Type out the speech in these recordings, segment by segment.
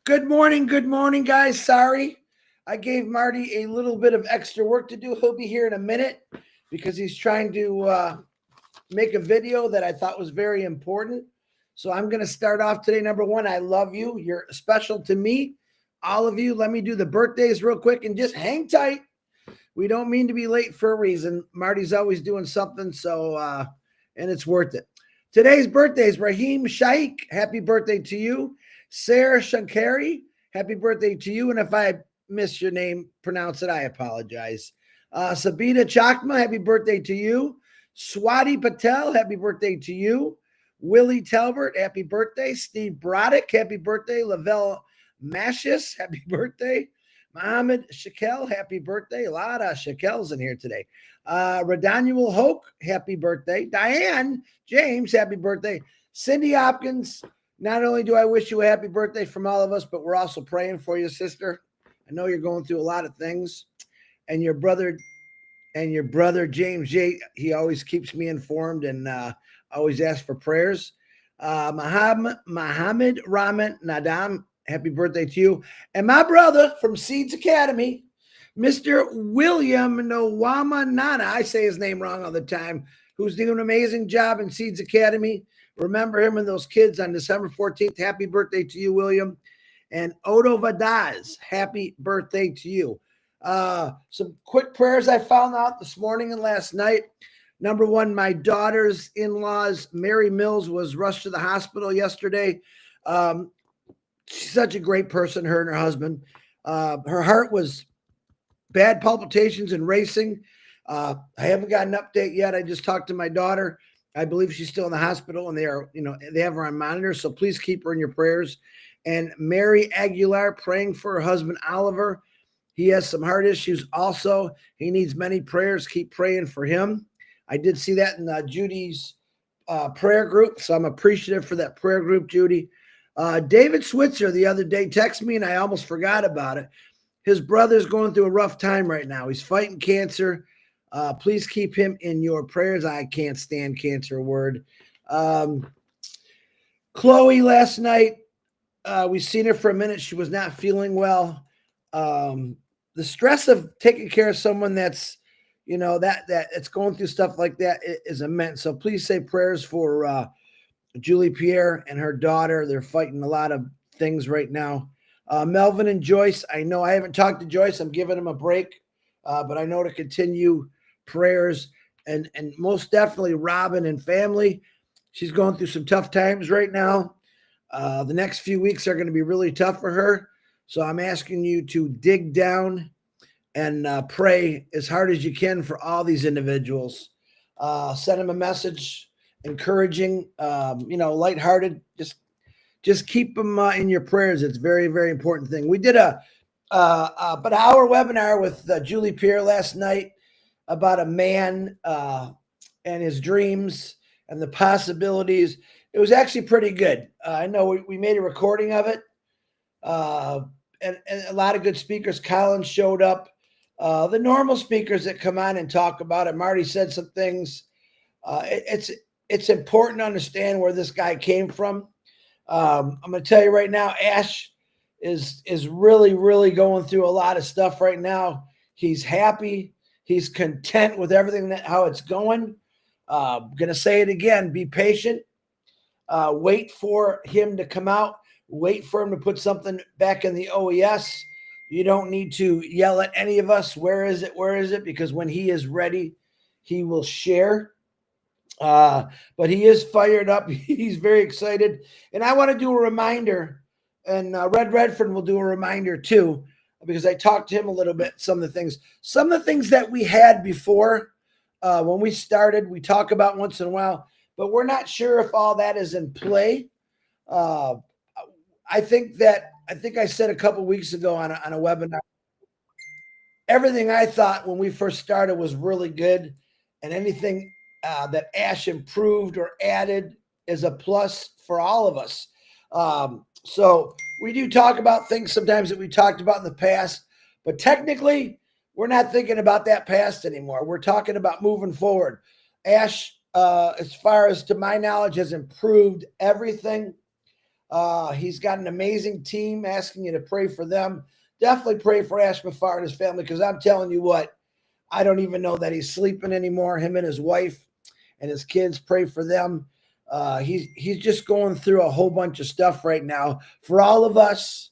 Good morning, guys. Sorry, I gave Marty a little bit of extra work to do. He'll be here in a minute because he's trying to make a video that I thought was very important. So I'm going to start off today. Number one, I love you. You're special to me. All of you. Let me do the birthdays real quick and just hang tight. We don't mean to be late for a reason. Marty's always doing something, so and it's worth it. Today's birthdays: Raheem Shaikh, happy birthday to you. Sarah Shankari, happy birthday to you. And if I miss your name, pronounce it, I apologize. Sabita Chakma, happy birthday to you. Swati Patel, happy birthday to you. Willie Talbert, happy birthday. Steve Broddick, happy birthday. Lavelle Mashis, happy birthday. Mohammed Shakel, happy birthday. A lot of Shakels in here today. Radonual Hoke, happy birthday. Diane James, happy birthday. Cindy Hopkins, not only do I wish you a happy birthday from all of us, but we're also praying for you, sister. I know you're going through a lot of things. And your brother James J, he always keeps me informed and always asks for prayers. Muhammad Rahman Nadam, happy birthday to you. And my brother from Seeds Academy, Mr. William Nwama Nana, I say his name wrong all the time, who's doing an amazing job in Seeds Academy. Remember him and those kids on December 14th. Happy birthday to you, William. And Odo Vadaz, happy birthday to you. Some quick prayers I found out this morning and last night. Number one, my daughter's in-laws, Mary Mills, was rushed to the hospital yesterday. She's such a great person, her and her husband. Her heart was bad palpitations and racing. I haven't got an update yet. I just talked to my daughter. I believe she's still in the hospital and they have her on monitor. So please keep her in your prayers. And Mary Aguilar, praying for her husband, Oliver. He has some heart issues also. He needs many prayers. Keep praying for him. I did see that in Judy's prayer group. So I'm appreciative for that prayer group, Judy. David Switzer the other day texted me and I almost forgot about it. His brother's going through a rough time right now. He's fighting cancer. Please keep him in your prayers. I can't stand cancer word. Chloe last night, we seen her for a minute. She was not feeling well. The stress of taking care of someone that's, that it's going through stuff like that is immense. So please say prayers for Julie Pierre and her daughter. They're fighting a lot of things right now. Melvin and Joyce, I know I haven't talked to Joyce. I'm giving him a break, but I know to continue prayers and most definitely Robin and family. She's going through some tough times right now. The next few weeks are going to be really tough for her. So I'm asking you to dig down and pray as hard as you can for all these individuals. Send them a message, encouraging, lighthearted. Just keep them in your prayers. It's a very, very important thing. We did about an hour webinar with Julie Pierre last night about a man and his dreams and the possibilities. It was actually pretty good. I know we made a recording of it. And a lot of good speakers. Colin showed up. The normal speakers that come on and talk about it. Marty said some things. It's important to understand where this guy came from. I'm going to tell you right now, Ash is really, really going through a lot of stuff right now. He's happy. He's content with everything how it's going. I'm going to say it again. Be patient. Wait for him to come out. Wait for him to put something back in the OES. You don't need to yell at any of us. Where is it? Where is it? Because when he is ready, he will share. But he is fired up. He's very excited. And I want to do a reminder, and Red Redford will do a reminder too, because I talked to him a little bit, some of the things that we had before when we started, we talk about once in a while, but we're not sure if all that is in play. I think I said a couple weeks ago on a webinar, everything I thought when we first started was really good, and anything that Ash improved or added is a plus for all of us. So we do talk about things sometimes that we talked about in the past, but technically we're not thinking about that past anymore. We're talking about moving forward. Ash, as far as to my knowledge, has improved everything. He's got an amazing team, asking you to pray for them. Definitely pray for Ashmafar and his family, because I'm telling you what, I don't even know that he's sleeping anymore. Him and his wife and his kids, pray for them. He's just going through a whole bunch of stuff right now for all of us,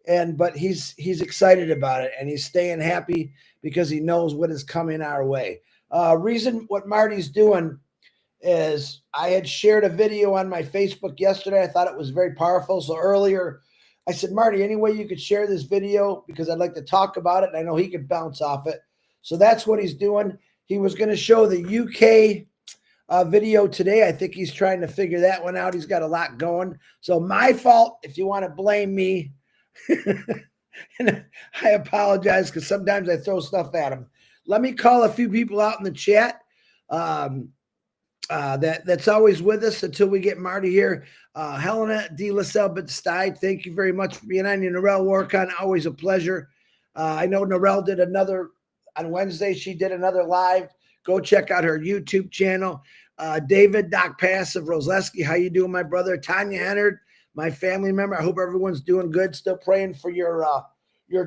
but he's excited about it, and he's staying happy because he knows what is coming our way. Reason what Marty's doing is, I had shared a video on my Facebook yesterday. I thought it was very powerful. So earlier I said, Marty, any way you could share this video, because I'd like to talk about it, and I know he could bounce off it. So that's what he's doing. He was going to show the UK video today. I think he's trying to figure that one out. He's got a lot going. So my fault if you want to blame me. And I apologize, because sometimes I throw stuff at him. Let me call a few people out in the chat. That's always with us until we get Marty here. Helena D. LaSalle-Stide, thank you very much for being on. Your Norel Warcon, always a pleasure. I know Norel did another on Wednesday. She did another live. Go check out her YouTube channel. David Doc Pass of Rosleski, how you doing, my brother? Tanya Hennard, my family member. I hope everyone's doing good. Still praying for your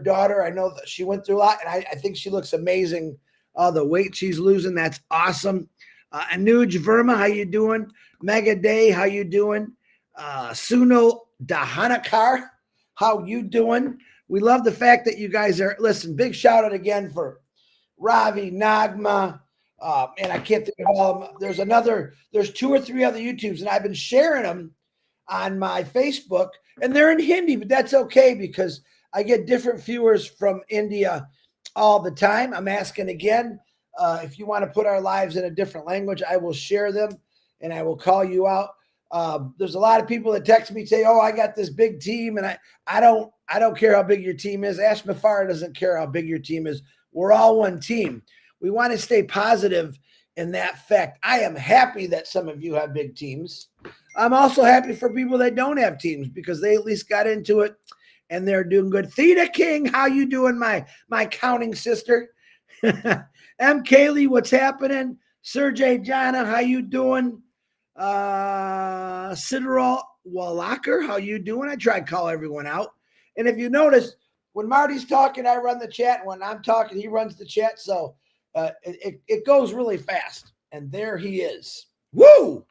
daughter. I know that she went through a lot, and I think she looks amazing. The weight she's losing, that's awesome. Anuj Verma, how you doing? Mega Day, how you doing? Suno Dahanakar, how you doing? We love the fact that you guys are, listen, big shout out again for Ravi, Nagma, and I can't think of all of them. There's 2 or 3 other YouTubes, and I've been sharing them on my Facebook, and they're in Hindi, but that's okay, because I get different viewers from India all the time. I'm asking again, if you want to put our lives in a different language, I will share them and I will call you out. There's a lot of people that text me, say, oh, I got this big team, and I don't care how big your team is. Ashmafar doesn't care how big your team is. We're all one team. We want to stay positive in that fact. I am happy that some of you have big teams. I'm also happy for people that don't have teams, because they at least got into it and they're doing good. Theta King, how you doing, my counting sister? M. Kaylee, what's happening? Sergey Jana, how you doing? Sideral Wallachar, how you doing? I try to call everyone out. And if you notice, when Marty's talking, I run the chat. When I'm talking, he runs the chat. So it goes really fast. And there he is. Woo!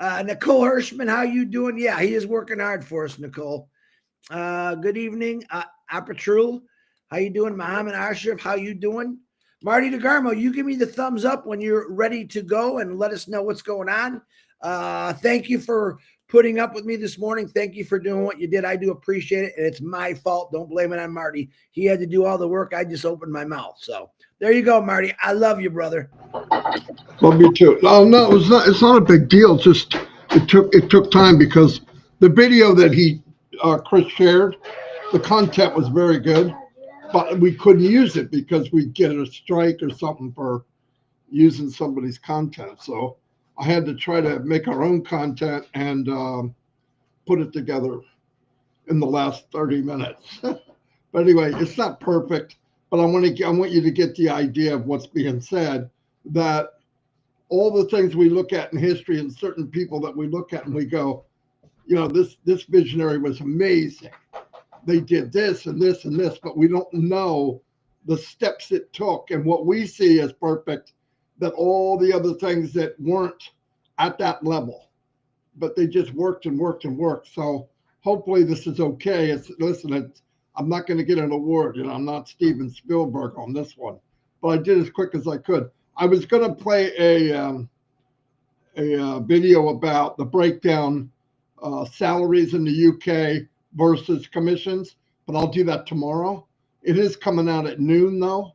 Nicole Hirschman, how you doing? Yeah, he is working hard for us, Nicole. Good evening. Apatrul, how you doing? Muhammad Ashraf, how you doing? Marty DeGarmo, you give me the thumbs up when you're ready to go and let us know what's going on. Thank you for putting up with me this morning. Thank you for doing what you did. I do appreciate it, and it's my fault. Don't blame it on Marty. He had to do all the work. I just opened my mouth. So there you go, Marty. I love you, brother. Well, me too. No, it's not a big deal. It's just it took time, because the video that Chris shared, the content was very good, but we couldn't use it because we'd get a strike or something for using somebody's content. So I had to try to make our own content and put it together in the last 30 minutes. But anyway, it's not perfect, but I want you to get the idea of what's being said, that all the things we look at in history and certain people that we look at and we go, this visionary was amazing. They did this and this and this, but we don't know the steps it took, and what we see as perfect, that all the other things that weren't at that level, but they just worked and worked and worked. So hopefully this is okay. I'm not going to get an award. I'm not Steven Spielberg on this one, but I did as quick as I could. I was going to play a video about the breakdown salaries in the UK versus commissions, but I'll do that tomorrow. It is coming out at noon though,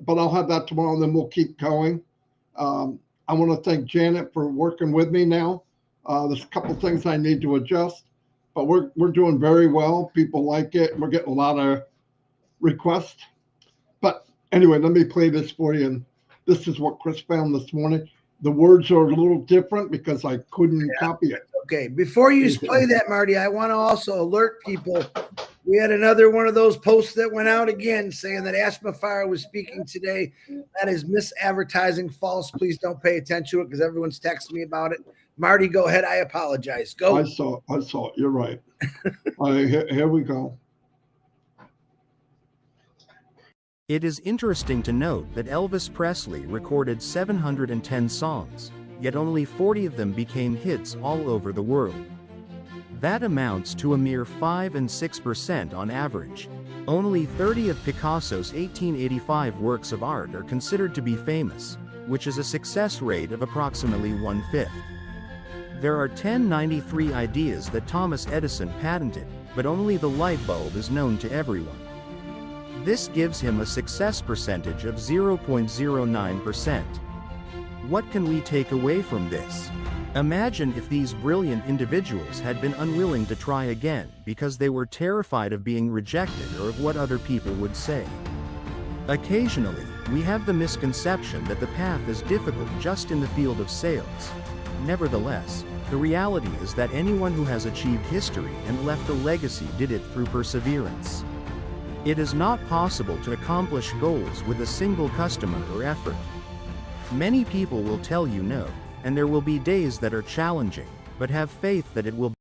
but I'll have that tomorrow, and then we'll keep going. I want to thank Janet for working with me now. There's a couple things I need to adjust, but we're doing very well. People like it. We're getting a lot of requests. But anyway, let me play this for you. And this is what Chris found this morning. The words are a little different because I couldn't copy it. Okay, before you play that, Marty, I want to also alert people. We had another one of those posts that went out again saying that Ashmafar was speaking today. That is misadvertising, false. Please don't pay attention to it, because everyone's texting me about it. Marty, go ahead. I apologize. Go. I saw it. You're right. Here we go. It is interesting to note that Elvis Presley recorded 710 songs, yet only 40 of them became hits all over the world. That amounts to a mere 5 and 6% on average. Only 30 of Picasso's 1885 works of art are considered to be famous, which is a success rate of approximately 1/5. There are 1093 ideas that Thomas Edison patented, but only the light bulb is known to everyone. This gives him a success percentage of 0.09%. What can we take away from this? Imagine if these brilliant individuals had been unwilling to try again because they were terrified of being rejected or of what other people would say. Occasionally, we have the misconception that the path is difficult just in the field of sales. Nevertheless, the reality is that anyone who has achieved history and left a legacy did it through perseverance. It is not possible to accomplish goals with a single customer or effort. Many people will tell you no, and there will be days that are challenging, but have faith that it will.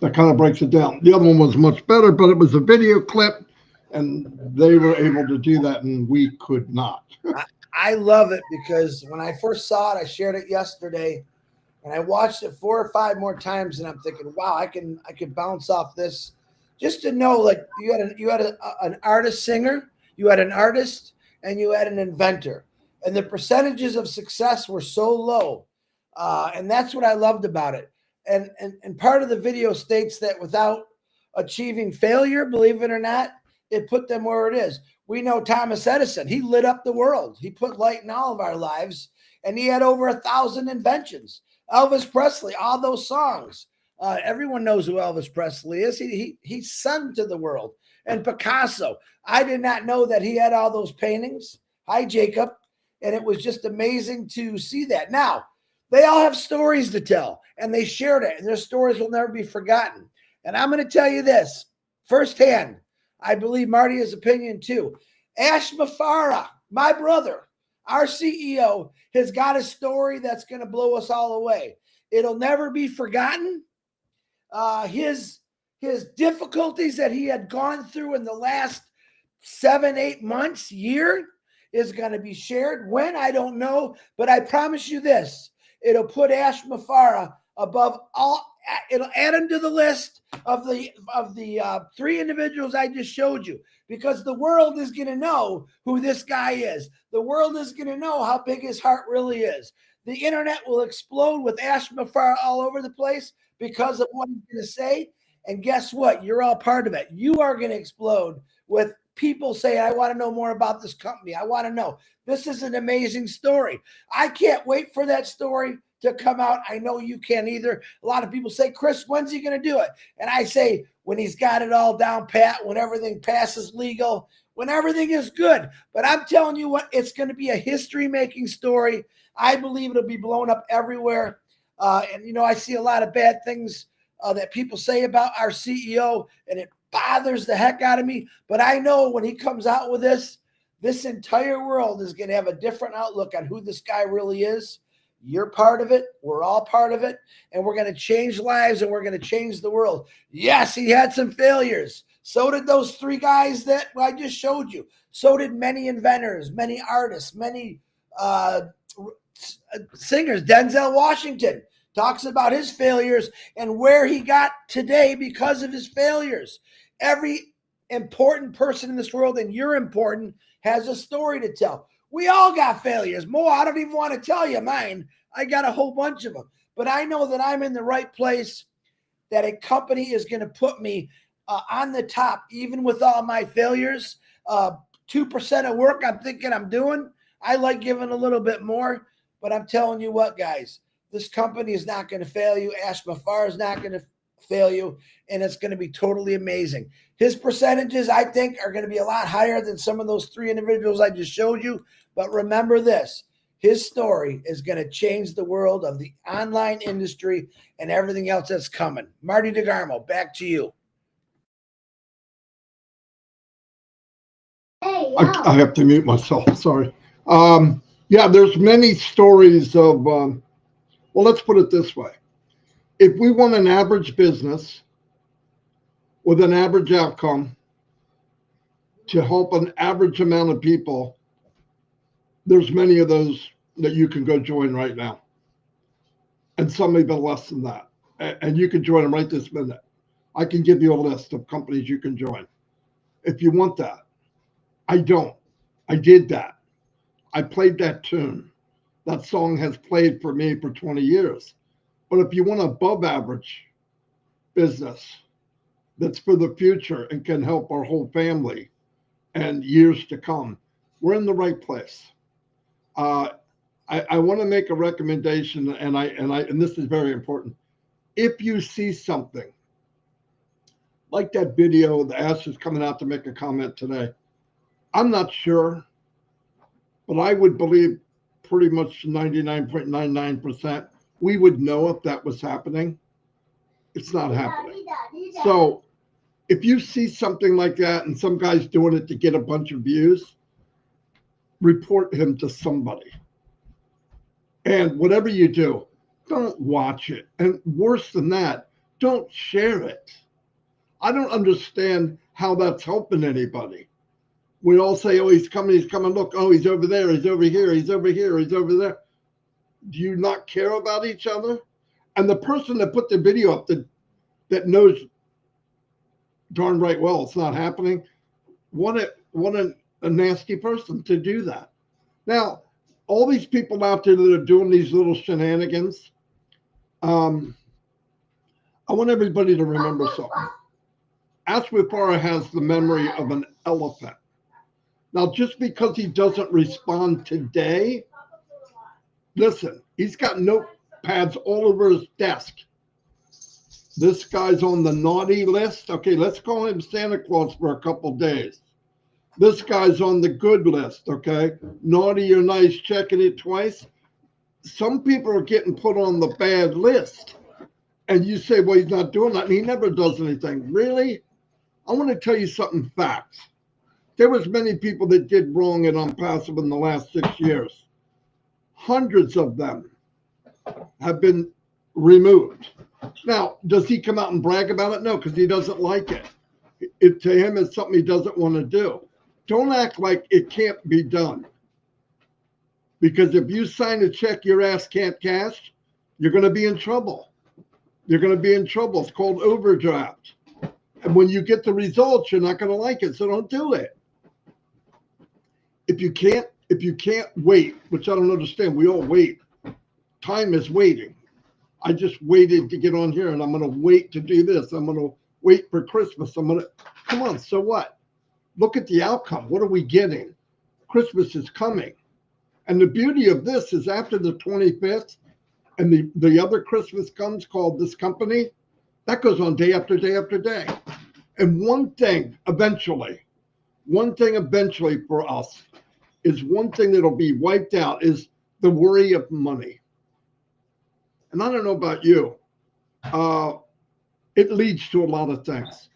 That kind of breaks it down. The other one was much better, but it was a video clip, and they were able to do that, and we could not. I love it because when I first saw it, I shared it yesterday, and I watched it 4 or 5 more times, and I'm thinking, wow, I can bounce off this. Just to know, like you had an artist singer, you had an artist, and you had an inventor, and the percentages of success were so low, and that's what I loved about it. And part of the video states that without achieving failure, believe it or not, it put them where it is. We know Thomas Edison, he lit up the world. He put light in all of our lives, and he had over 1,000 inventions. Elvis Presley, all those songs. Everyone knows who Elvis Presley is. He's sung to the world. And Picasso, I did not know that he had all those paintings. Hi, Jacob. And it was just amazing to see that. Now, they all have stories to tell, and they shared it, and their stories will never be forgotten. And I'm going to tell you this firsthand. I believe Marty has opinion too. Ash Mafara, my brother, our CEO, has got a story that's going to blow us all away. It'll never be forgotten. His difficulties that he had gone through in the last 7, 8 months, year, is going to be shared. When, I don't know, but I promise you this, it'll put Ash Mafara above all. It'll add him to the list of the 3 individuals I just showed you, because the world is going to know who this guy is. The world is going to know how big his heart really is. The internet will explode with Ash Mafara all over the place because of what he's going to say. And guess what? You're all part of it. You are going to explode with people saying, I want to know more about this company. I want to know. This is an amazing story. I can't wait for that story to come out. I know you can't either. A lot of people say, Chris, when's he going to do it? And I say, when he's got it all down pat, when everything passes legal, when everything is good. But I'm telling you what, it's going to be a history-making story. I believe it'll be blown up everywhere. And, you know, I see a lot of bad things that people say about our CEO, and it bothers the heck out of me. But I know when he comes out with this entire world is going to have a different outlook on who this guy really is. You're part of it. We're all part of it. And we're going to change lives, and we're going to change the world. Yes, he had some failures. So did those 3 guys that I just showed you. So did many inventors, many artists, many singers. Denzel Washington talks about his failures and where he got today because of his failures. Every important person in this world, and you're important, has a story to tell. We all got failures. Mo, I don't even want to tell you mine. I got a whole bunch of them. But I know that I'm in the right place, that a company is going to put me on the top, even with all my failures. 2% of work I'm thinking I'm doing. I like giving a little bit more. But I'm telling you what, guys, this company is not going to fail you. Ash Mafara is not going to fail you. And it's going to be totally amazing. His percentages, I think, are going to be a lot higher than some of those 3 individuals I just showed you. But remember this, his story is going to change the world of the online industry and everything else that's coming. Marty DeGarmo, back to you. I have to mute myself. Sorry. Yeah, there's many stories of, well, let's put it this way. If we want an average business with an average outcome to help an average amount of people, there's many of those that you can go join right now. And some even less than that. And you can join them right this minute. I can give you a list of companies you can join if you want that. I don't. I did that. I played that tune. That song has played for me for 20 years. But if you want above average business that's for the future and can help our whole family and years to come, we're in the right place. I want to make a recommendation, and this is very important. If you see something like that video, the Ash is coming out to make a comment today. I'm not sure, but I would believe pretty much 99.99% we would know if that was happening. It's not happening. So if you see something like that and some guy's doing it to get a bunch of views, report him to somebody. And whatever you do, don't watch it. And worse than that, don't share it. I don't understand how that's helping anybody. We all say, oh, he's coming, look, oh, he's over there, he's over here, he's over here, he's over there. Do you not care about each other? And the person that put the video up that knows darn right well it's not happening, what a nasty person to do that. Now, all these people out there that are doing these little shenanigans, I want everybody to remember something. Ashwifara has the memory of an elephant. Now, just because he doesn't respond today, listen, he's got notepads all over his desk. This guy's on the naughty list. Okay, let's call him Santa Claus for a couple days. This guy's on the good list, okay? Naughty or nice, checking it twice. Some people are getting put on the bad list. And you say, well, he's not doing that. And he never does anything. Really? I want to tell you something, facts. There was many people that did wrong in ONPASSIVE in the last 6 years. Hundreds of them have been removed. Now, does he come out and brag about it? No, because he doesn't like it. To him, it's something he doesn't want to do. Don't act like it can't be done. Because if you sign a check your ass can't cash, you're going to be in trouble. You're going to be in trouble. It's called overdraft. And when you get the results, you're not going to like it. So don't do it. If you can't wait, which I don't understand, we all wait. Time is waiting. I just waited to get on here and I'm going to wait to do this. I'm going to wait for Christmas. Come on, so what? Look at the outcome. What are we getting? Christmas is coming. And the beauty of this is after the 25th and the other Christmas comes called this company, that goes on day after day after day. And one thing eventually for us is one thing that'll be wiped out is the worry of money. And I don't know about you, it leads to a lot of things.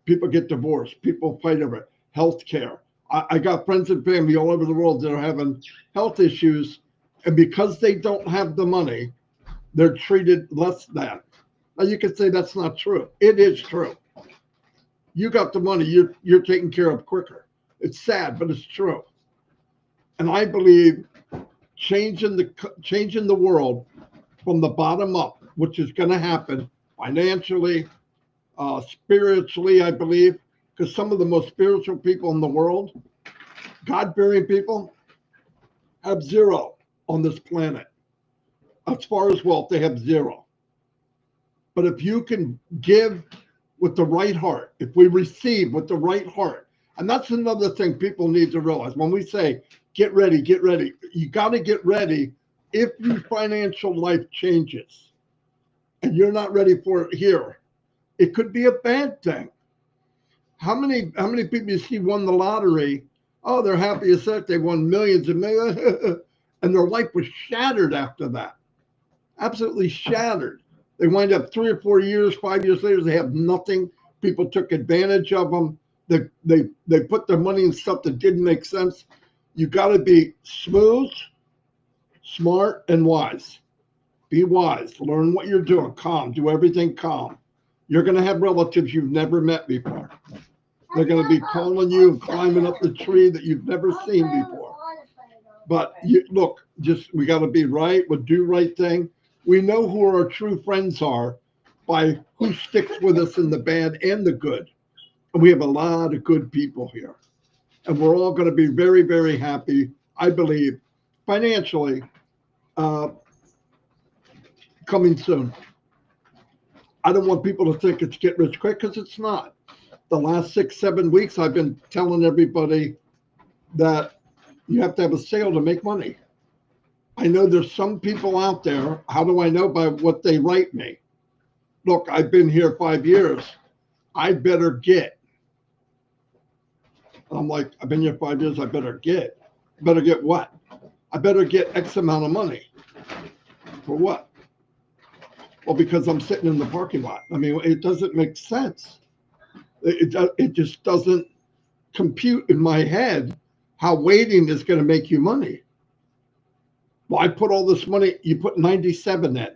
People get divorced, people fight over it, healthcare. I got friends and family all over the world that are having health issues, and because they don't have the money, they're treated less than. Now you could say that's not true. It is true. You got the money, you're taken care of quicker. It's sad, but it's true. And I believe changing the world from the bottom up, which is going to happen financially, spiritually, I believe, because some of the most spiritual people in the world, God-fearing people, have zero on this planet. As far as wealth, they have zero. But if you can give with the right heart, if we receive with the right heart, and that's another thing people need to realize. When we say, get ready, you got to get ready if your financial life changes and you're not ready for it here. It could be a bad thing. How many people you see won the lottery? Oh, they're happy as heck. They won millions and millions, and their life was shattered after that. Absolutely shattered. They wind up 3 or 4 years, 5 years later, they have nothing. People took advantage of them. They put their money in stuff that didn't make sense. You got to be smooth Smart and wise. Be wise. Learn what you're doing. Calm. Do everything calm. You're going to have relatives you've never met before. They're going to be calling you and climbing up the tree that you've never seen before. But look, we got to be right. We'll do right thing. We know who our true friends are by who sticks with us in the bad and the good. And we have a lot of good people here. And we're all going to be very, very happy, I believe, financially, coming soon. I don't want people to think it's get rich quick, because it's not. The last 6-7 weeks, I've been telling everybody that you have to have a sale to make money. I know there's some people out there. How do I know? By what they write me. Look, I've been here 5 years. I better get. I'm like, I've been here 5 years. I better get. Better get what? I better get X amount of money. For what? Well, because I'm sitting in the parking lot. I mean, it doesn't make sense. It just doesn't compute in my head how waiting is going to make you money. Well, I put all this money, you put 97 in.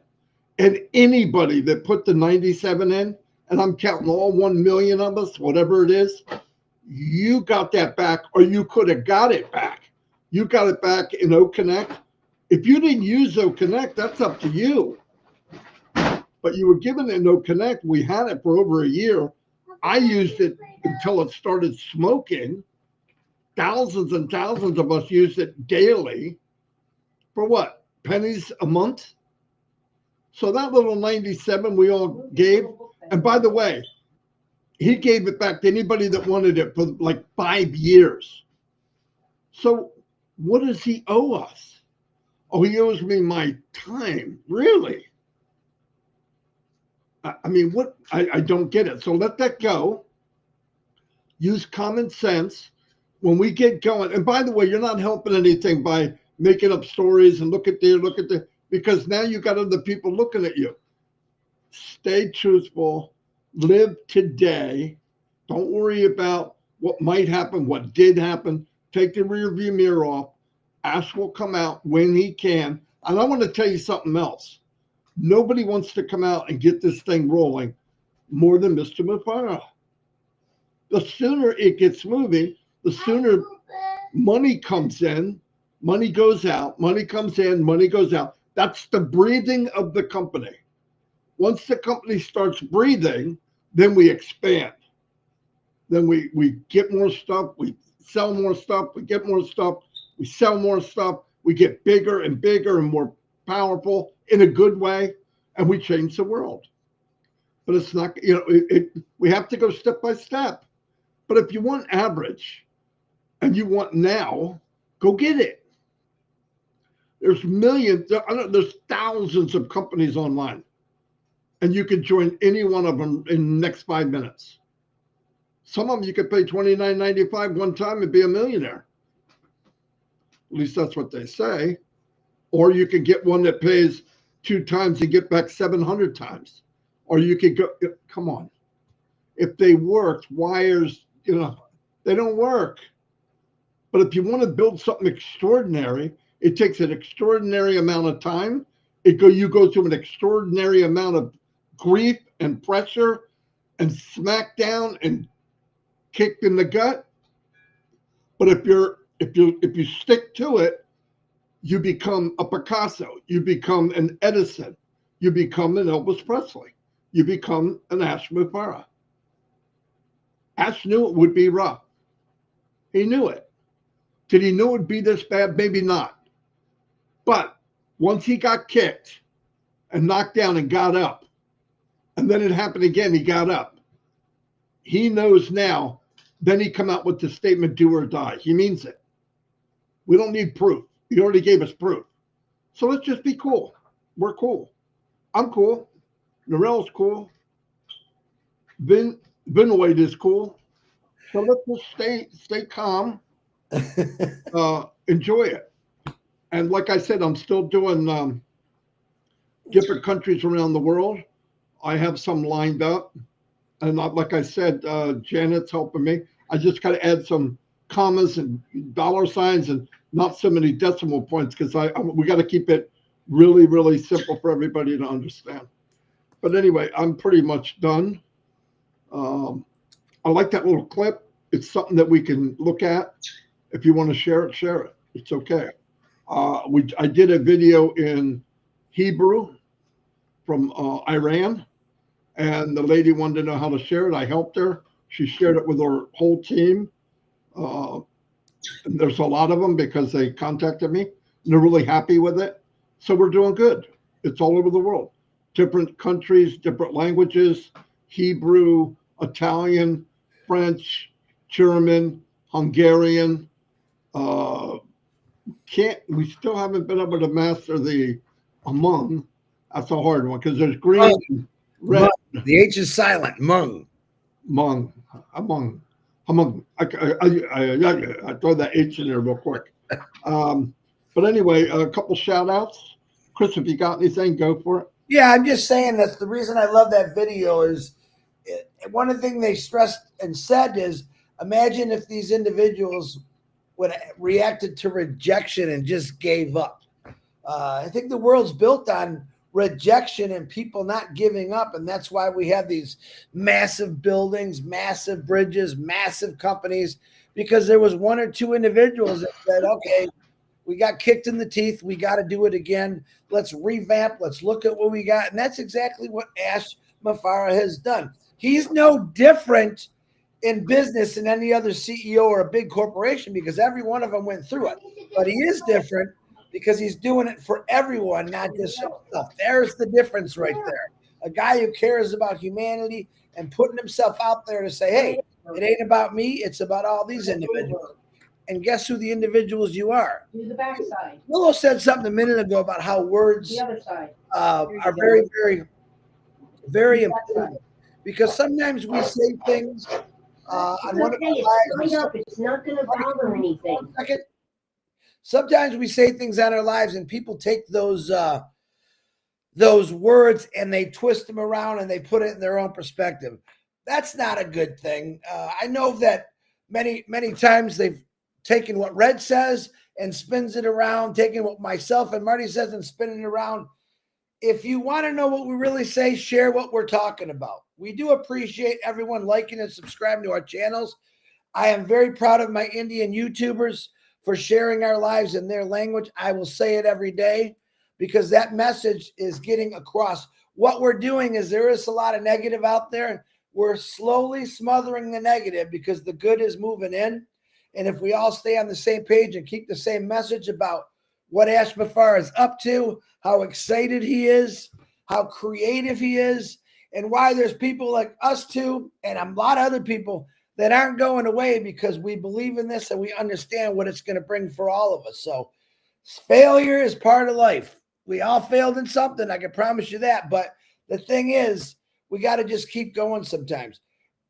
And anybody that put the 97 in, and I'm counting all 1 million of us, whatever it is, you got that back, or you could have got it back. You got it back in OConnect. If you didn't use OConnect, that's up to you. But you were given it in OConnect. We had it for over a year. I used it until it started smoking. Thousands and thousands of us used it daily. For what? Pennies a month? So that little 97 we all gave. And by the way, he gave it back to anybody that wanted it for like 5 years. So what does he owe us? Oh, he owes me my time. Really? I mean, what? I don't get it. So let that go. Use common sense when we get going. And by the way, you're not helping anything by making up stories and look at there, because now you got other people looking at you. Stay truthful. Live today. Don't worry about what might happen, what did happen. Take the rearview mirror off. Ash will come out when he can. And I want to tell you something else. Nobody wants to come out and get this thing rolling more than Mr. Mufara. The sooner it gets moving, the sooner money comes in, money goes out, money comes in, money goes out. That's the breathing of the company. Once the company starts breathing, then we expand. Then we get more stuff, we sell more stuff, we get more stuff, we sell more stuff, we get bigger and bigger and more powerful in a good way, and we change the world. But it's not, we have to go step by step. But if you want average and you want now, go get it. There's millions, there's thousands of companies online, and you can join any one of them in the next 5 minutes. Some of them you could pay $29.95 one time and be a millionaire. At least that's what they say. Or you can get one that pays 2 times and get back 700 times. Or you could go, come on. If they worked, wires, they don't work. But if you want to build something extraordinary, it takes an extraordinary amount of time. You go through an extraordinary amount of grief and pressure and smackdown and kicked in the gut. But if you stick to it, you become a Picasso, you become an Edison, you become an Elvis Presley, you become an Ash Mufara. Ash knew it would be rough. He knew it. Did he know it would be this bad? Maybe not. But once he got kicked and knocked down and got up, and then it happened again, he got up. He knows now. Then he come out with the statement, do or die. He means it. We don't need proof. He already gave us proof. So let's just be cool. We're cool. I'm cool. Narelle's cool. Benoit is cool. So let's just stay calm. Enjoy it. And like I said, I'm still doing different countries around the world. I have some lined up. And like I said, Janet's helping me. I just got to add some commas and dollar signs and not so many decimal points, because we got to keep it really, really simple for everybody to understand. But anyway, I'm pretty much done. I like that little clip. It's something that we can look at. If you want to share it, share it. It's okay. I did a video in Hebrew from Iran, and the lady wanted to know how to share it. I helped her. She shared it with her whole team. And there's a lot of them because they contacted me, and they're really happy with it. So we're doing good. It's all over the world. Different countries, different languages, Hebrew, Italian, French, German, Hungarian. We still haven't been able to master the among. That's a hard one because there's green, and red. The H is silent. Among. I throw that H in there real quick. But anyway, a couple shout outs. Chris, if you got anything, go for it. Yeah, I'm just saying that's the reason I love that video is one of the things they stressed and said is imagine if these individuals would have reacted to rejection and just gave up. I think the world's built on rejection and people not giving up. And that's why we have these massive buildings, massive bridges, massive companies, because there was one or two individuals that said, okay, we got kicked in the teeth. We got to do it again. Let's revamp. Let's look at what we got. And that's exactly what Ash Mafara has done. He's no different in business than any other CEO or a big corporation because every one of them went through it. But he is different because he's doing it for everyone, not just himself. There's the difference right there. A guy who cares about humanity and putting himself out there to say, hey, it ain't about me. It's about all these individuals. And guess who the individuals you are? Do the backside. Willow said something a minute ago about how words The other side. are very, very, very important. Because sometimes we say things on one of our lives. It's not going to bother anything. Sometimes we say things on our lives and people take those words and they twist them around and they put it in their own perspective. That's not a good thing. I know that many times they've taken what Red says and spins it around, taking what myself and Marty says and spinning it around. If you want to know what we really say, share what we're talking about. We do appreciate everyone liking and subscribing to our channels. I am very proud of my Indian YouTubers for sharing our lives in their language. I will say it every day because that message is getting across. What we're doing is there is a lot of negative out there. We're slowly smothering the negative because the good is moving in. And if we all stay on the same page and keep the same message about what Ash Mafara is up to, how excited he is, how creative he is, and why there's people like us two and a lot of other people that aren't going away because we believe in this and we understand what it's going to bring for all of us. So failure is part of life. We all failed in something, I can promise you that. But the thing is, we got to just keep going sometimes.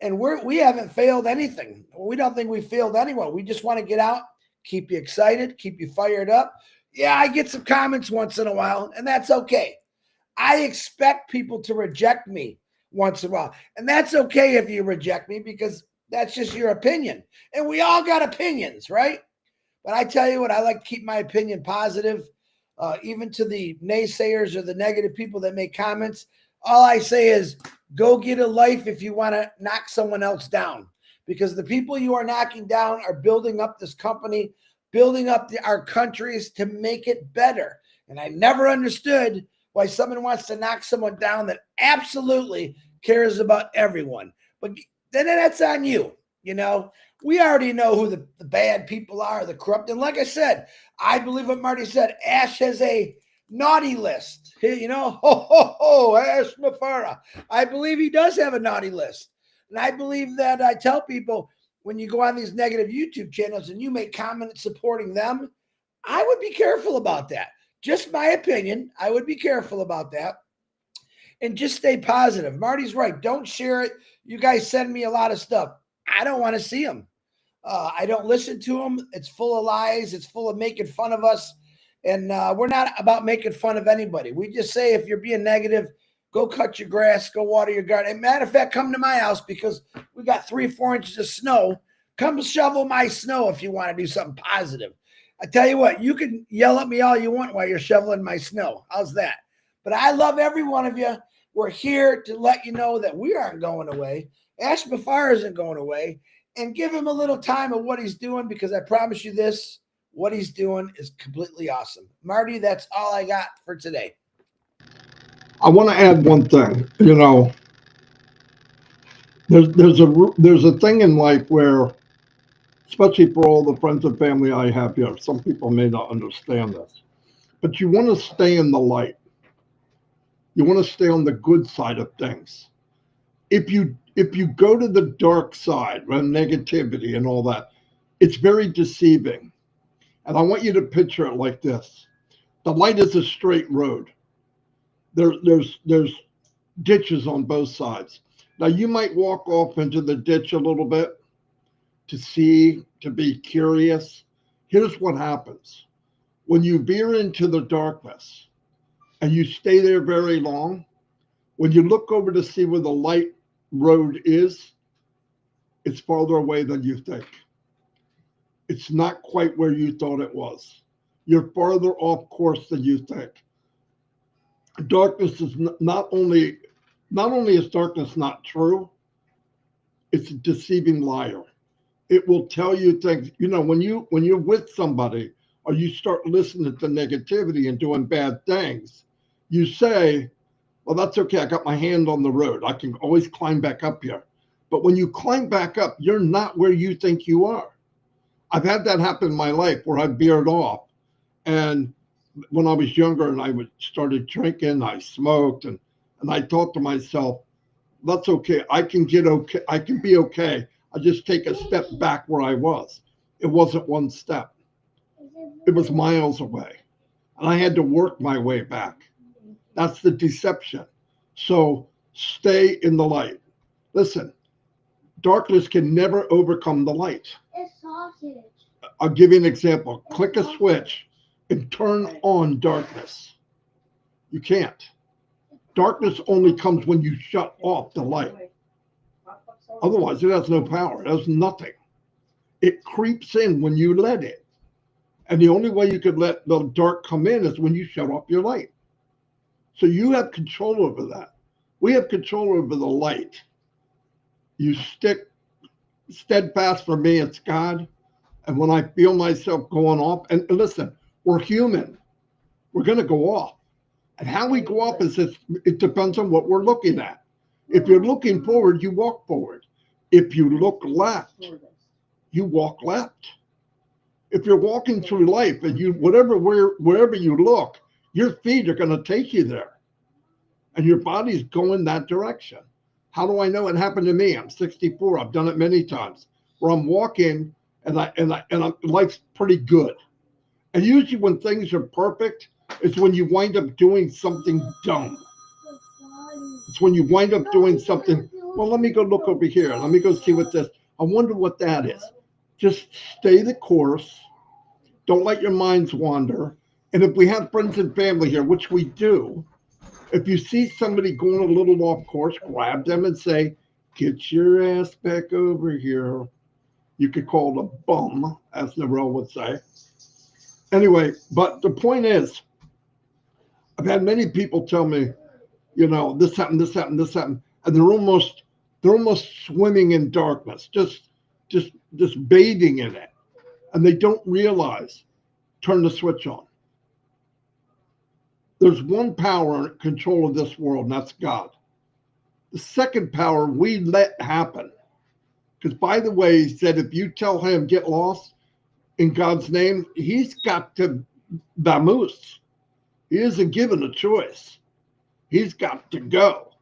And we haven't failed anything. We don't think we failed anyone. We just want to get out, keep you excited, keep you fired up. Yeah, I get some comments once in a while, and that's okay. I expect people to reject me once in a while. And that's okay if you reject me because that's just your opinion. And we all got opinions, right? But I tell you what, I like to keep my opinion positive, even to the naysayers or the negative people that make comments. All I say is go get a life if you want to knock someone else down, because the people you are knocking down are building up this company, building up our countries to make it better. And I never understood why someone wants to knock someone down that absolutely cares about everyone. But then that's on you. You know, we already know who the bad people are, the corrupt. And like I said, I believe what Marty said. Ash has a naughty list. You know, Ash Mafara. I believe he does have a naughty list. And I believe that I tell people when you go on these negative YouTube channels and you make comments supporting them, I would be careful about that. Just my opinion. I would be careful about that. And just stay positive. Marty's right. Don't share it. You guys send me a lot of stuff. I don't want to see them. I don't listen to them. It's full of lies. It's full of making fun of us. And we're not about making fun of anybody. We just say if you're being negative, go cut your grass, go water your garden. And matter of fact, come to my house because we got 3 or 4 inches of snow. Come shovel my snow if you want to do something positive. I tell you what, you can yell at me all you want while you're shoveling my snow. How's that? But I love every one of you. We're here to let you know that we aren't going away. Ash Bafar isn't going away. And give him a little time of what he's doing, because I promise you this, what he's doing is completely awesome. Marty, that's all I got for today. I want to add one thing. You know, there's a thing in life where, especially for all the friends and family I have here, some people may not understand this, but you want to stay in the light. You want to stay on the good side of things. If you go to the dark side, right, negativity and all that, it's very deceiving. And I want you to picture it like this: the light is a straight road. There's ditches on both sides. Now you might walk off into the ditch a little bit to see, to be curious. Here's what happens: when you veer into the darkness and you stay there very long, when you look over to see where the light road is, it's farther away than you think. It's not quite where you thought it was. You're farther off course than you think. Darkness is not only is darkness not true, it's a deceiving liar. It will tell you things. You know, when you're with somebody or you start listening to negativity and doing bad things, you say, well, that's okay. I got my hand on the road. I can always climb back up here. But when you climb back up, you're not where you think you are. I've had that happen in my life where I veered off. And when I was younger and I started drinking, I smoked, and I thought to myself, that's okay. I can get okay. I can be okay. I just take a step back where I was. It wasn't one step. It was miles away. And I had to work my way back. That's the deception. So stay in the light. Listen, darkness can never overcome the light. It's sausage. I'll give you an example. Click a switch and turn on darkness. You can't. Darkness only comes when you shut off the light. Otherwise, it has no power. It has nothing. It creeps in when you let it. And the only way you could let the dark come in is when you shut off your light. So you have control over that. We have control over the light. You stick steadfast. For me, it's God. And when I feel myself going off, and listen, we're human. We're going to go off. And how we go off is it depends on what we're looking at. If you're looking forward, you walk forward. If you look left, you walk left. If you're walking through life and wherever you look, your feet are going to take you there. And your body's going that direction. How do I know? It happened to me. I'm 64. I've done it many times where I'm walking and life's pretty good. And usually when things are perfect, it's when you wind up doing something dumb. It's when you wind up doing something, well, let me go look over here. Let me go see what this, I wonder what that is. Just stay the course. Don't let your minds wander. And if we have friends and family here, which we do, if you see somebody going a little off course, grab them and say, get your ass back over here. You could call it a bum, as Narelle would say. Anyway, but the point is, I've had many people tell me, you know, this happened, this happened, this happened, and they're almost swimming in darkness, just bathing in it, and they don't realize. Turn the switch on. There's one power in control of this world, and that's God. The second power we let happen, because by the way, he said if you tell him get lost in God's name, he's got to vamoose. He isn't given a choice. He's got to go.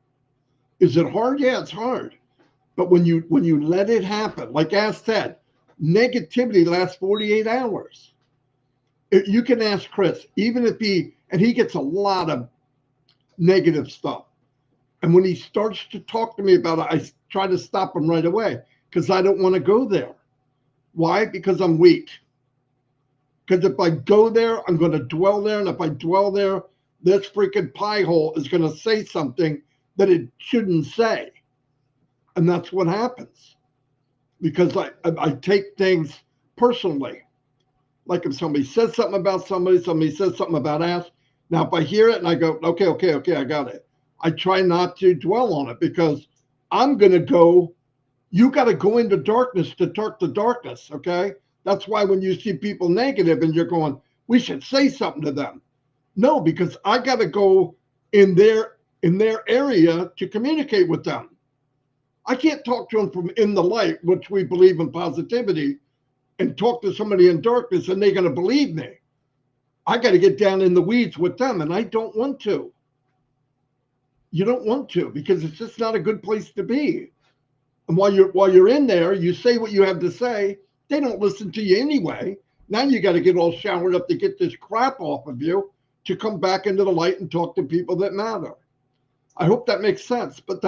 Is it hard? Yeah, it's hard. But when you let it happen, like Ash said, negativity lasts 48 hours. You can ask Chris, even if he gets a lot of negative stuff. And when he starts to talk to me about it, I try to stop him right away because I don't want to go there. Why? Because I'm weak. Because if I go there, I'm going to dwell there. And if I dwell there, this freaking pie hole is going to say something that it shouldn't say. And that's what happens. Because I take things personally. Like if somebody says something about somebody says something about us. Now, if I hear it and I go, okay, I got it. I try not to dwell on it because I'm going to go, you got to go into darkness to turn the darkness, okay? That's why when you see people negative and you're going, we should say something to them. No, because I got to go in their area to communicate with them. I can't talk to them from in the light, which we believe in positivity, and talk to somebody in darkness and they're going to believe me. I got to get down in the weeds with them, and I don't want to. You don't want to because it's just not a good place to be. And while you're in there, you say what you have to say. They don't listen to you anyway. Now you got to get all showered up to get this crap off of you to come back into the light and talk to people that matter. I hope that makes sense. But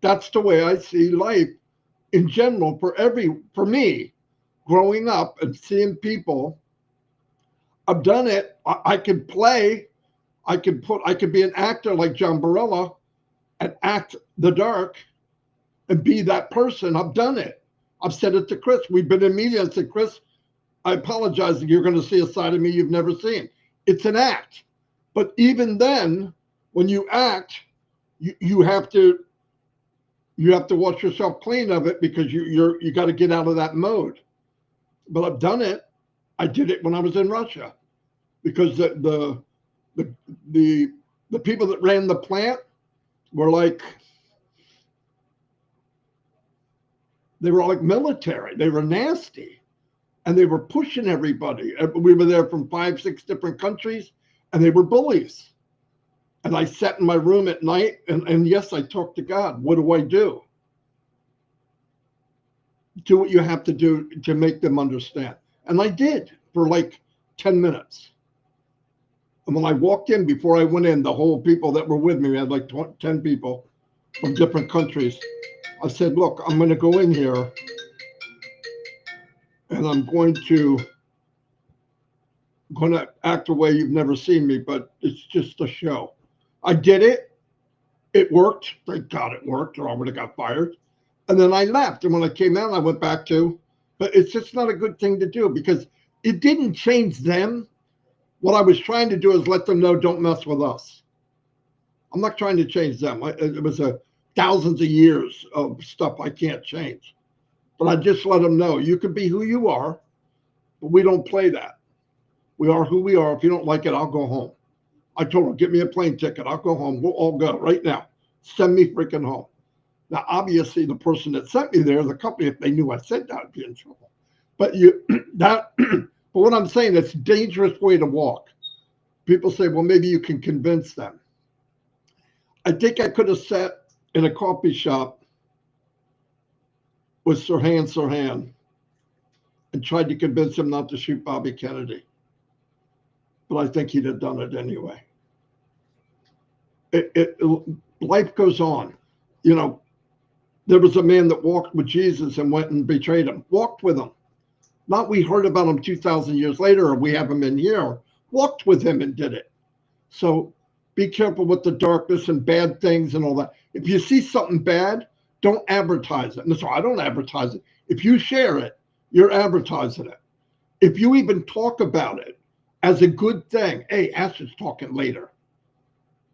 that's the way I see life in general for me, growing up and seeing people. I've done it. I could play. I could be an actor like John Barella and act the dark and be that person. I've done it. I've said it to Chris. We've been in media and said, Chris, I apologize that you're going to see a side of me you've never seen. It's an act. But even then, when you act, you have to wash yourself clean of it because you got to get out of that mode. But I've done it. I did it when I was in Russia because the people that ran the plant were like, they were like military. They were nasty and they were pushing everybody. We were there from 5-6 different countries and they were bullies. And I sat in my room at night and yes, I talked to God. What do I do? Do what you have to do to make them understand. And I did for like 10 minutes. And when I walked in, before I went in, the whole people that were with me, we had like 10 people from different countries. I said, look, I'm going to go in here and I'm going to act a way you've never seen me, but it's just a show. I did it. It worked. Thank God it worked, or I would have got fired. And then I left. And when I came out, I went back to, but it's just not a good thing to do because it didn't change them. What I was trying to do is let them know, don't mess with us. I'm not trying to change them. It was thousands of years of stuff I can't change. But I just let them know, you can be who you are, but we don't play that. We are who we are. If you don't like it, I'll go home. I told her, get me a plane ticket. I'll go home. We'll all go right now. Send me freaking home. Now, obviously, the person that sent me there, the company, if they knew I said that, I'd be in trouble. But but what I'm saying, it's a dangerous way to walk. People say, well, maybe you can convince them. I think I could have sat in a coffee shop with Sirhan and tried to convince him not to shoot Bobby Kennedy. But I think he'd have done it anyway. Life goes on. You know, there was a man that walked with Jesus and went and betrayed him. Walked with him. Not we heard about him 2,000 years later, or we have him in here. Walked with him and did it. So be careful with the darkness and bad things and all that. If you see something bad, don't advertise it. And so I don't advertise it. If you share it, you're advertising it. If you even talk about it as a good thing, hey, Ash is talking later,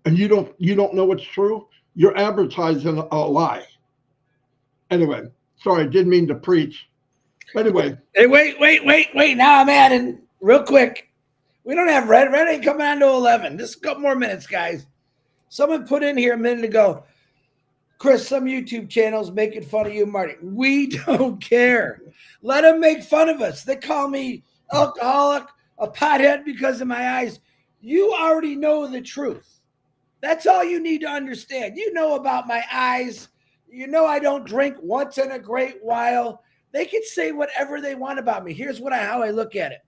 and you don't know what's true, you're advertising a lie. Anyway, sorry, I didn't mean to preach. Anyway. Hey, wait. Now I'm adding real quick. We don't have Red. Red ain't coming on to 11. Just a couple more minutes, guys. Someone put in here a minute ago, Chris, some YouTube channels making fun of you, Marty. We don't care. Let them make fun of us. They call me alcoholic, a pothead because of my eyes. You already know the truth. That's all you need to understand. You know about my eyes. You know I don't drink once in a great while. They can say whatever they want about me. Here's how I look at it.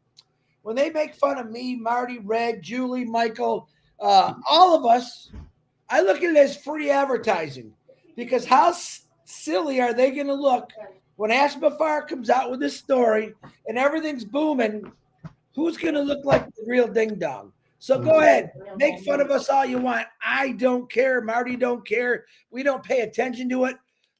When they make fun of me, Marty, Red, Julie, Michael, all of us, I look at it as free advertising. Because how silly are they going to look when Ash Bafar comes out with this story and everything's booming? Who's going to look like the real ding dong? So go ahead, make fun of us all you want. I don't care. Marty don't care. We don't pay attention to it,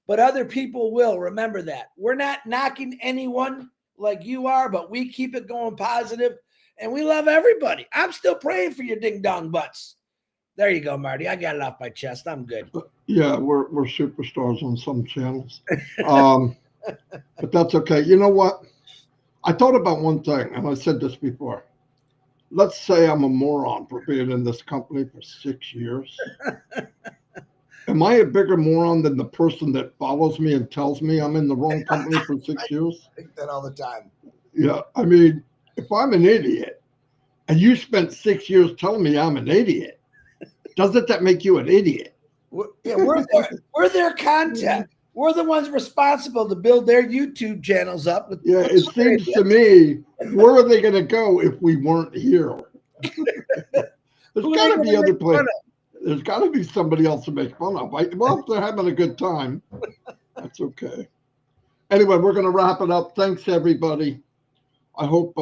but other people will. Remember that. We're not knocking anyone like you are, but we keep it going positive, and we love everybody. I'm still praying for your ding dong butts. There you go, Marty. I got it off my chest. I'm good. Yeah, we're superstars on some channels. But that's okay. You know what? I thought about one thing, and I said this before. Let's say I'm a moron for being in this company for 6 years. Am I a bigger moron than the person that follows me and tells me I'm in the wrong company for 6 years? I think that all the time. Yeah, I mean, if I'm an idiot and you spent 6 years telling me I'm an idiot, doesn't that make you an idiot? We're their content. We're the ones responsible to build their YouTube channels up. Yeah, it seems to me, where are they going to go if we weren't here? There's got to be other places. There's got to be somebody else to make fun of. Well, if they're having a good time, that's okay. Anyway, we're going to wrap it up. Thanks, everybody. I hope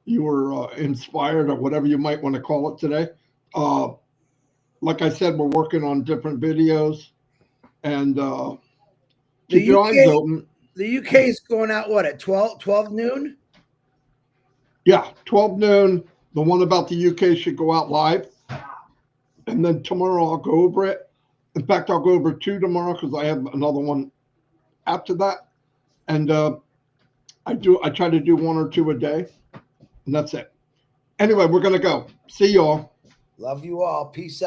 you were inspired or whatever you might want to call it today. Like I said, we're working on different videos, and keep your eyes open. The UK is going out, what, at 12 noon? Yeah, 12 noon. The one about the UK should go out live. And then tomorrow I'll go over it. In fact, I'll go over 2 tomorrow because I have another one after that. And I try to do 1 or 2 a day. And that's it. Anyway, we're going to go. See y'all. Love you all. Peace out.